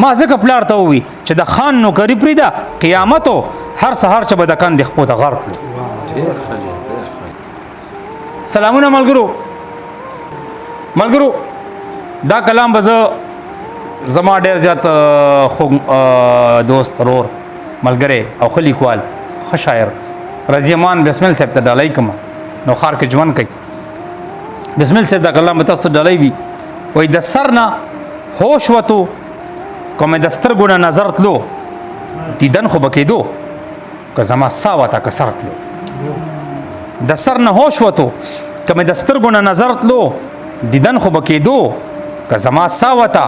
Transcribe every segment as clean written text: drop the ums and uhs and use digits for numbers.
ما ځکه پلار ته ووي چې د خان نوکري پرېږده قیامت و هر سهار چې به د کندې خپو ته غر تلو. سلامونه ملګرو دا کلام به زما ډېر زیات دوست رور ملګری او ښه لیکوال ښه شاعر رضیمان بسمل صاحب ته ډالۍ کوم نو ښار کې ژوند کوي. بسمل صاحب دا کلام به تاسو ته ډالۍ وي وایي د سر نه هوش وتو کومې د سترګو نه نظر تلو دیدن خو به کېدو که زما سا وته که سر تلو. د سر نه هوش وتو کومې د سترګو نه نظر تلو دیدن خو به کېدو که زما سا وته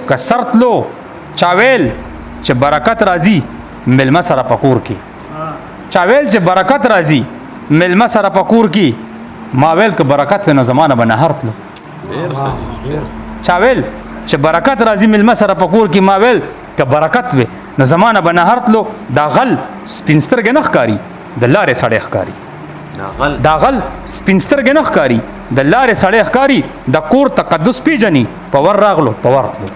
که سر تلو. چا ویل چې برکت راځي مېلمه سره په کور کې چا ویل چې برکت راځي مېلمه سره په کور کې ما ویل که برکت وي نو زمانه به نهر تلو. چا ویل چې برکت راځي مېلمه سره په کور کې ما ویل که برکت وي نو زمانه به نهر تلو. دا غل سپین سترګې نه ښکاري د لارې سړی ښکاري. دا غل سپین سترګې نه ښکاري د لارې سړی ښکاري. د کور تقدس پیژني په ور راغلو په ور تلو.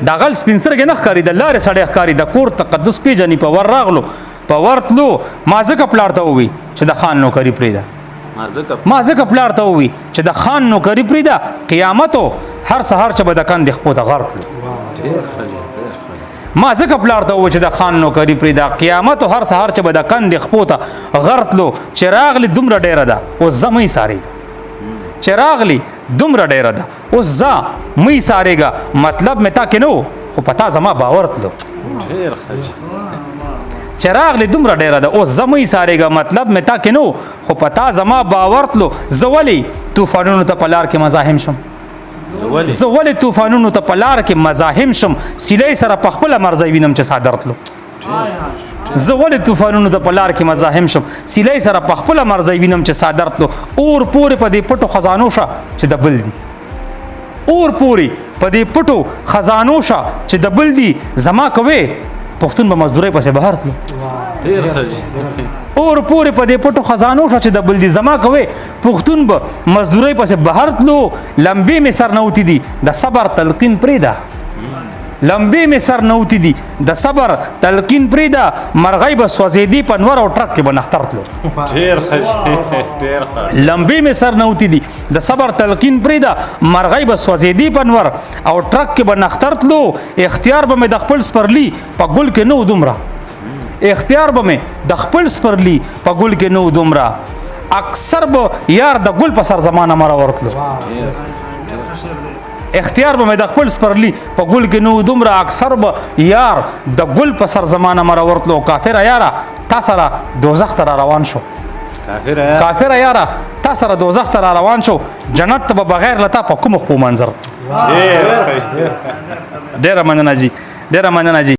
دا غل سپین سترګې نه ښکاري د لارې سړی ښکاري د کور تقدس پیژني په ور راغلو په ور تلو. ما ځکه پلار ته ووي چې د خان نوکري پرېږده ما ځکه پلار ته ووي چې د خان نوکري پرېږده قیامت و هر سهار چې به د کندې خپو ته غر تلو. ما ځکه پلار ته ووي چې د خان نوکري پرېږده قیامت و هر سهار چې به د کندې خپو ته غر تلو. چې راغلي دومره ډېره ده اوس زه مې سارېږه چې راغلي دومره ډېره ده اوس زه مې سارېږه مطلب مې تا کې نه و خو په تا زما باور تلو. چې راغلي دومره ډېره ده اوس زه مې سارېږه مطلب مې تا کې نه و خو په تا زما باور تلو. زه ولې طوفانونو ته په لار کې مزاحم شم زه ولې طوفانونو ته په لار کې مزاحم شم سیلۍ سره په خپله مرضی وینم چې صادر تلو. زه ولې طوفانونو ته په لار کې مزاحم شم سیلۍ سره په خپله مرضی وینم چې صادر تلو. اور پورې په دې پټو خزانو شه چې د بل دي اور پورې په دې پټو خزانو شه چې د بل دي زما کوې پښتون به مزدورۍ پسې بهر تلو. اور پورې په دې پټو خزانو شه چې د بل دي زما کوې پښتون به مزدورۍ پسې بهر تلو. لمبې مې سر نوتې دي د صبر تلقین پرېږده لمبې مې سر نوتې دي د صبر تلقین پرېږده مرغۍ به سوځېدې په نور او ټرک کې به نختر تلو. لمبې مې سر نوتې دي د صبر تلقین پرېږده مرغۍ به سوځېدې په نور او ټرک کې به نختر تلو. اختیار به مې د خپل سپرلي په ګل کې نه و دومره اختیار به مې د خپل سپرلي په ګل کې نه و دومره اکثر به یار د ګل په سر زمانه مره ورتلو. اختیار به مې د خپل سپرلي په ګل کې نه و دومره اکثر به یار د ګل په سر زمانه مره ورتلو. کافره یاره تا سره دوزخ ته را روان شو کافره یاره تا سره دوزخ ته را روان شو جنت ته به بغیر له تا په کومو خپو منظر. ډېره مننه جي